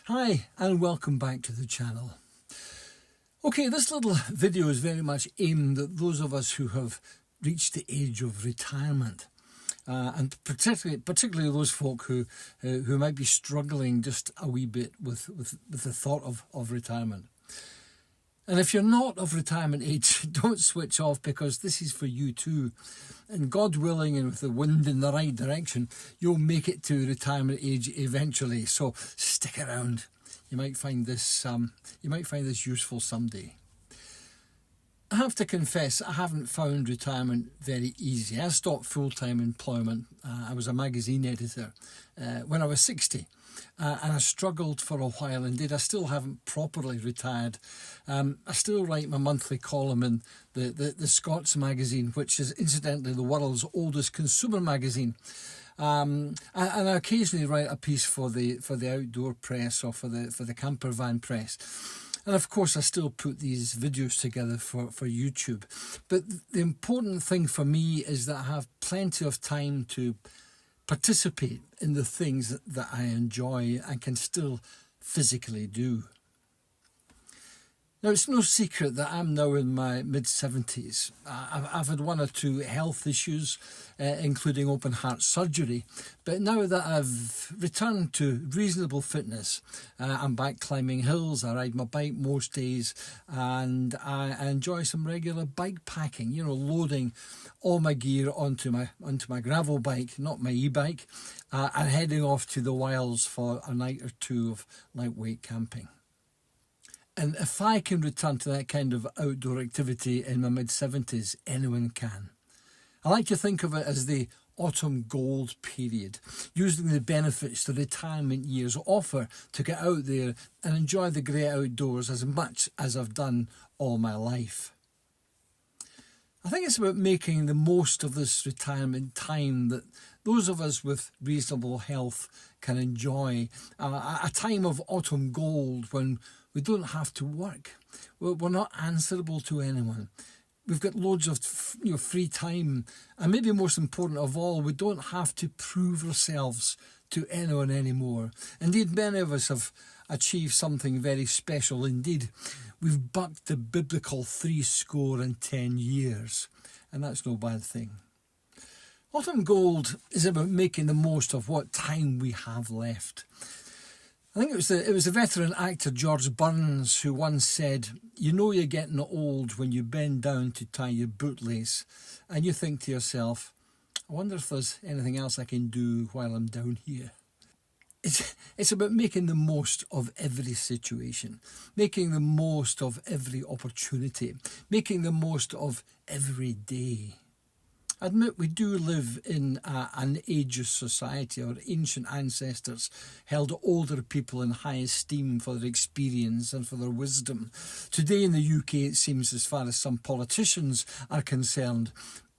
Hi and welcome back to the channel. Okay, this little video is very much aimed at those of us who have reached the age of retirement, and particularly those folk who might be struggling just a wee bit with the thought of retirement. And if you're not of retirement age, don't switch off, because this is for you too. And God willing, and with the wind in the right direction, you'll make it to retirement age eventually. So stick around. You might find this useful someday. I have to confess, I haven't found retirement very easy. I stopped full-time employment. I was a magazine editor when I was 60. And I struggled for a while. Indeed, I still haven't properly retired. I still write my monthly column in the Scots magazine, which is incidentally the world's oldest consumer magazine. And I occasionally write a piece for the outdoor press or for the campervan press. And of course, I still put these videos together for YouTube. But the important thing for me is that I have plenty of time to participate in the things that I enjoy and can still physically do. Now, it's no secret that I'm now in my mid-70s. I've had one or two health issues, including open heart surgery. But now that I've returned to reasonable fitness, I'm back climbing hills, I ride my bike most days, and I enjoy some regular bike packing, loading all my gear onto my gravel bike, not my e-bike, and heading off to the wilds for a night or two of lightweight camping. And if I can return to that kind of outdoor activity in my mid-70s, anyone can. I like to think of it as the autumn gold period, using the benefits the retirement years offer to get out there and enjoy the great outdoors as much as I've done all my life. I think it's about making the most of this retirement time that those of us with reasonable health can enjoy. A time of autumn gold when we don't have to work. We're not answerable to anyone. We've got loads of free time. And maybe most important of all, we don't have to prove ourselves to anyone anymore. Indeed, many of us have achieved something very special indeed. We've bucked the biblical 70 years. And that's no bad thing. Autumn gold is about making the most of what time we have left. I think it was the veteran actor George Burns who once said, you're getting old when you bend down to tie your bootlace and you think to yourself, I wonder if there's anything else I can do while I'm down here. It's about making the most of every situation, making the most of every opportunity, making the most of every day. I admit we do live in an ageist society. Our ancient ancestors held older people in high esteem for their experience and for their wisdom. Today in the UK, it seems, as far as some politicians are concerned,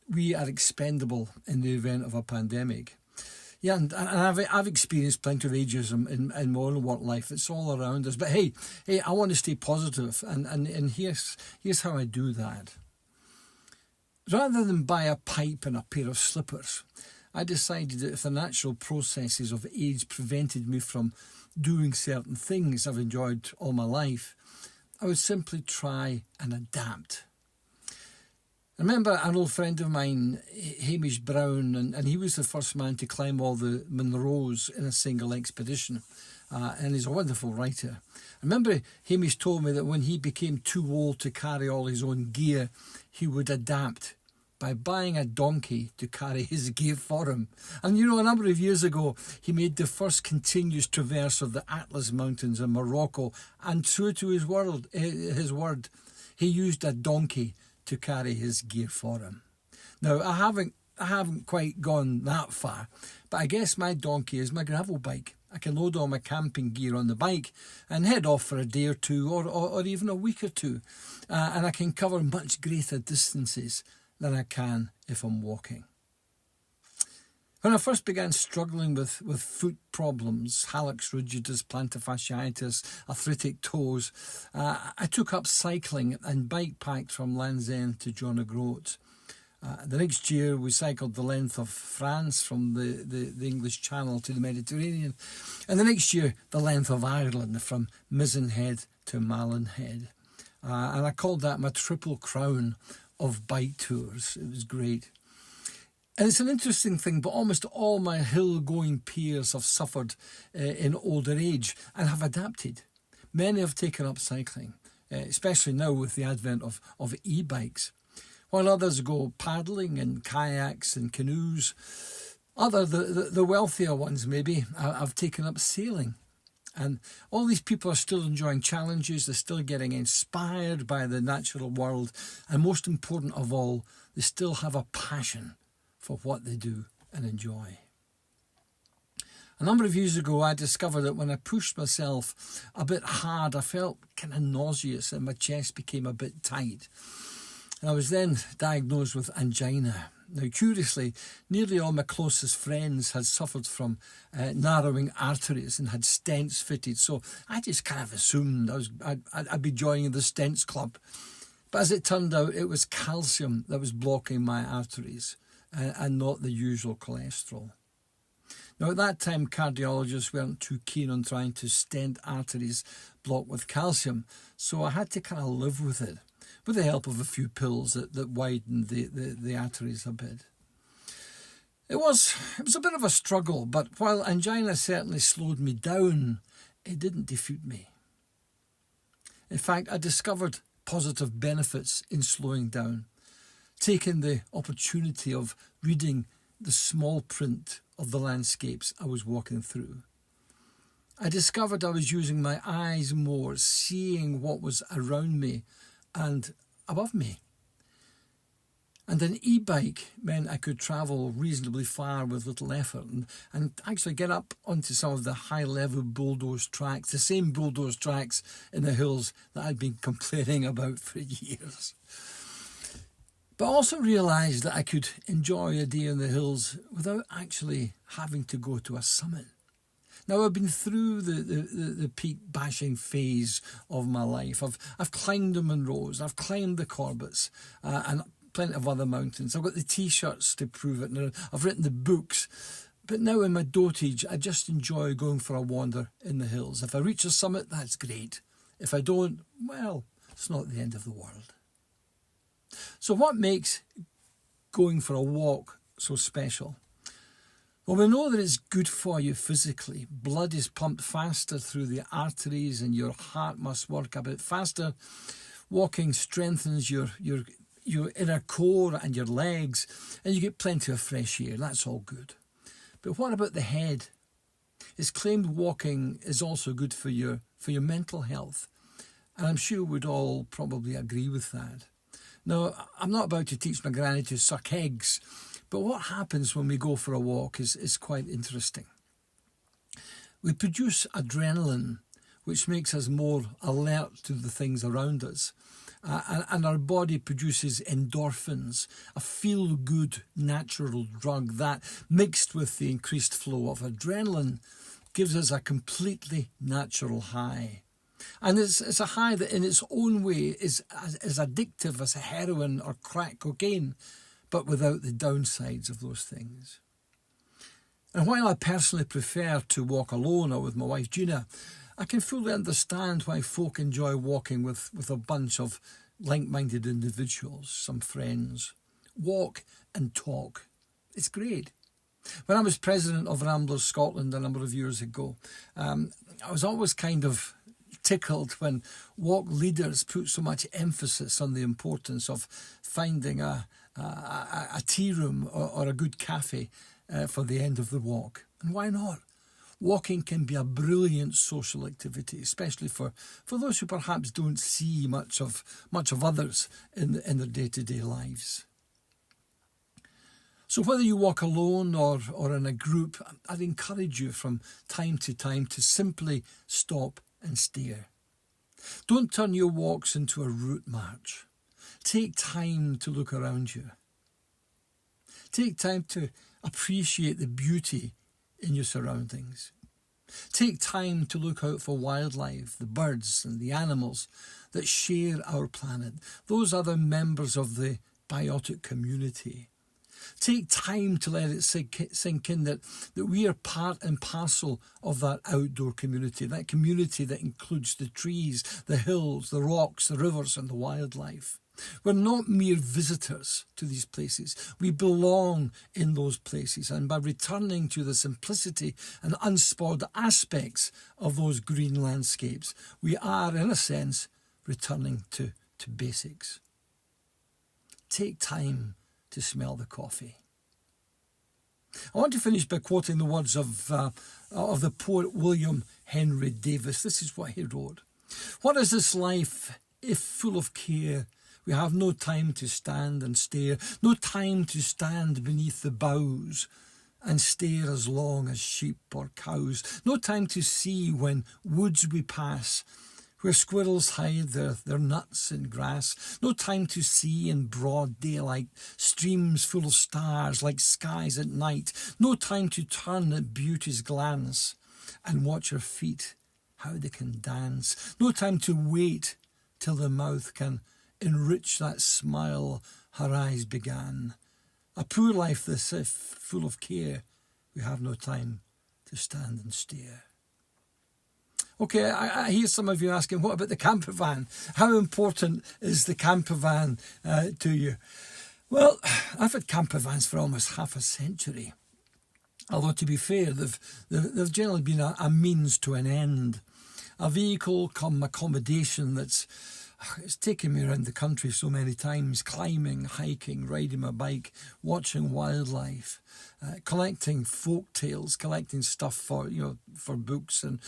we are expendable in the event of a pandemic. Yeah, and I've experienced plenty of ageism in my own work life. It's all around us. But hey, I want to stay positive, and here's how I do that. Rather than buy a pipe and a pair of slippers, I decided that if the natural processes of age prevented me from doing certain things I've enjoyed all my life, I would simply try and adapt. I remember an old friend of mine, Hamish Brown, and he was the first man to climb all the Munros in a single expedition. And he's a wonderful writer. I remember Hamish told me that when he became too old to carry all his own gear, he would adapt by buying a donkey to carry his gear for him. And a number of years ago, he made the first continuous traverse of the Atlas Mountains in Morocco, and true to his word, he used a donkey to carry his gear for him. Now, I haven't quite gone that far, but I guess my donkey is my gravel bike. I can load all my camping gear on the bike and head off for a day or two, or even a week or two. And I can cover much greater distances than I can if I'm walking. When I first began struggling with foot problems, hallux rigidus, plantar fasciitis, arthritic toes, I took up cycling and bike packed from Land's End to John O'Groats. The next year we cycled the length of France from the English Channel to the Mediterranean. And the next year the length of Ireland from Mizenhead to Malin-Head. And I called that my triple crown of bike tours. It was great. And it's an interesting thing, but almost all my hill-going peers have suffered in older age and have adapted. Many have taken up cycling, especially now with the advent of e-bikes, while others go paddling in kayaks and canoes. The wealthier ones maybe have taken up sailing. And all these people are still enjoying challenges, they're still getting inspired by the natural world, and most important of all, they still have a passion for what they do and enjoy. A number of years ago, I discovered that when I pushed myself a bit hard, I felt kind of nauseous and my chest became a bit tight. And I was then diagnosed with angina. Now, curiously, nearly all my closest friends had suffered from narrowing arteries and had stents fitted, so I just kind of assumed I'd be joining the stents club. But as it turned out, it was calcium that was blocking my arteries and not the usual cholesterol. Now, at that time, cardiologists weren't too keen on trying to stent arteries blocked with calcium, so I had to kind of live with it, with the help of a few pills that widened the arteries a bit. It was a bit of a struggle, but while angina certainly slowed me down, it didn't defeat me. In fact, I discovered positive benefits in slowing down, taking the opportunity of reading the small print of the landscapes I was walking through. I discovered I was using my eyes more, seeing what was around me and above me. And an e-bike meant I could travel reasonably far with little effort and actually get up onto some of the high-level bulldozed tracks, the same bulldozed tracks in the hills that I'd been complaining about for years. But I also realised that I could enjoy a day in the hills without actually having to go to a summit. Now, I've been through the peak bashing phase of my life. I've climbed the Munros, I've climbed the Corbetts, and plenty of other mountains. I've got the T-shirts to prove it, and I've written the books. But now in my dotage, I just enjoy going for a wander in the hills. If I reach a summit, that's great. If I don't, well, it's not the end of the world. So what makes going for a walk so special? Well, we know that it's good for you physically. Blood is pumped faster through the arteries and your heart must work a bit faster. Walking strengthens your inner core and your legs, and you get plenty of fresh air. That's all good. But what about the head? It's claimed walking is also good for your mental health, and I'm sure we'd all probably agree with that. Now, I'm not about to teach my granny to suck eggs, but what happens when we go for a walk is quite interesting. We produce adrenaline, which makes us more alert to the things around us. And our body produces endorphins, a feel-good natural drug that, mixed with the increased flow of adrenaline, gives us a completely natural high. And it's a high that in its own way is as addictive as heroin or crack cocaine, but without the downsides of those things. And while I personally prefer to walk alone or with my wife Gina, I can fully understand why folk enjoy walking with a bunch of like-minded individuals, some friends. Walk and talk. It's great. When I was president of Ramblers Scotland a number of years ago, I was always kind of tickled when walk leaders put so much emphasis on the importance of finding a tea room or a good cafe for the end of the walk. And why not? Walking can be a brilliant social activity, especially for those who perhaps don't see much of others in their day-to-day lives. So whether you walk alone or in a group, I'd encourage you from time to time to simply stop and stare. Don't turn your walks into a route march. Take time to look around you. Take time to appreciate the beauty in your surroundings. Take time to look out for wildlife, the birds and the animals that share our planet. Those other members of the biotic community. Take time to let it sink in that we are part and parcel of that outdoor community, that community that includes the trees, the hills, the rocks, the rivers and the wildlife. We're not mere visitors to these places. We belong in those places, and by returning to the simplicity and unspoiled aspects of those green landscapes, we are, in a sense, returning to basics. Take time to smell the coffee. I want to finish by quoting the words of the poet William Henry Davis. This is what he wrote. "What is this life if full of care? We have no time to stand and stare, no time to stand beneath the boughs and stare as long as sheep or cows, no time to see when woods we pass, where squirrels hide their nuts in grass, no time to see in broad daylight streams full of stars like skies at night, no time to turn at beauty's glance and watch her feet, how they can dance, no time to wait till the mouth can enrich that smile her eyes began. A poor life this, if full of care, we have no time to stand and stare." Okay, I hear some of you asking, what about the campervan? How important is the campervan to you? Well, I've had campervans for almost half a century. Although, to be fair, they've generally been a means to an end. A vehicle come accommodation it's taken me around the country so many times, climbing, hiking, riding my bike, watching wildlife, collecting folk tales, collecting stuff for books and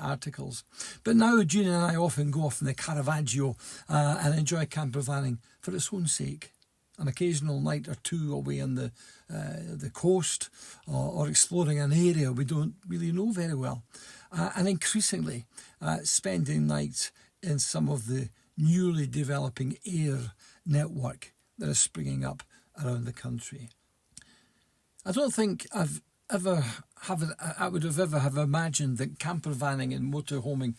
articles. But now Gina and I often go off in the Caravaggio and enjoy campervanning for its own sake. An occasional night or two away on the coast or exploring an area we don't really know very well. And increasingly spending nights in some of the newly developing air network that is springing up around the country. I don't think I would have ever imagined that campervanning and motorhoming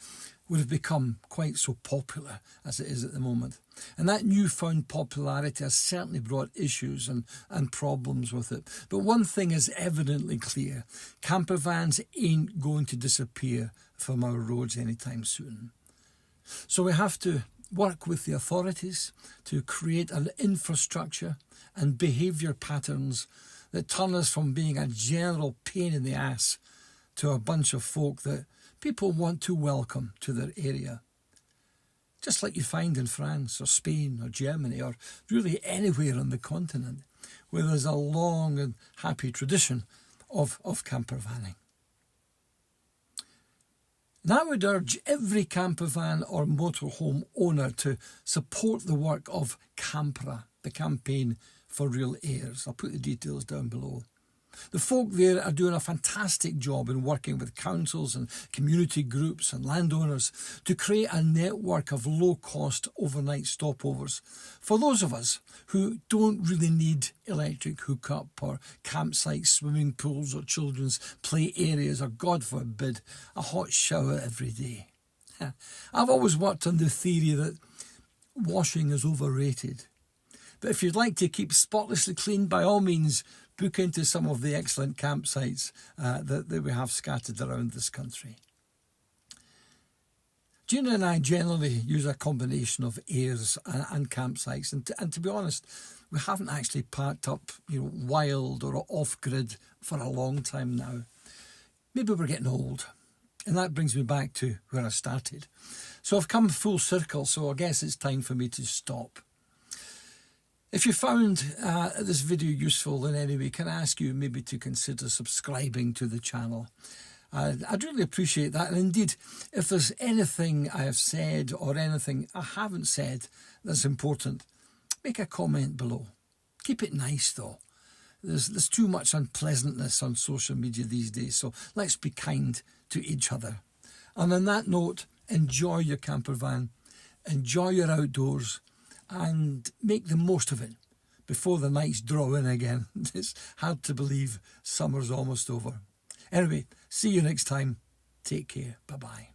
would have become quite so popular as it is at the moment. And that newfound popularity has certainly brought issues and problems with it. But one thing is evidently clear: campervans ain't going to disappear from our roads anytime soon. So we have to work with the authorities to create an infrastructure and behaviour patterns that turn us from being a general pain in the ass to a bunch of folk that people want to welcome to their area. Just like you find in France or Spain or Germany or really anywhere on the continent where there's a long and happy tradition of campervanning. And I would urge every campervan or motorhome owner to support the work of Campra, the campaign for real heirs. I'll put the details down below. The folk there are doing a fantastic job in working with councils and community groups and landowners to create a network of low-cost overnight stopovers for those of us who don't really need electric hookup or campsites, swimming pools or children's play areas or, God forbid, a hot shower every day. I've always worked on the theory that washing is overrated. But if you'd like to keep spotlessly clean, by all means, book into some of the excellent campsites that we have scattered around this country. Gina and I generally use a combination of airs and campsites, and to be honest, we haven't actually parked up, wild or off-grid for a long time now. Maybe we're getting old, and that brings me back to where I started. So I've come full circle, so I guess it's time for me to stop. If you found this video useful in any way, can I ask you maybe to consider subscribing to the channel? I'd really appreciate that. And indeed, if there's anything I have said or anything I haven't said that's important, make a comment below. Keep it nice though. There's too much unpleasantness on social media these days, so let's be kind to each other. And on that note, enjoy your campervan, enjoy your outdoors, and make the most of it before the nights draw in again. It's hard to believe summer's almost over. Anyway, see you next time. Take care. Bye-bye.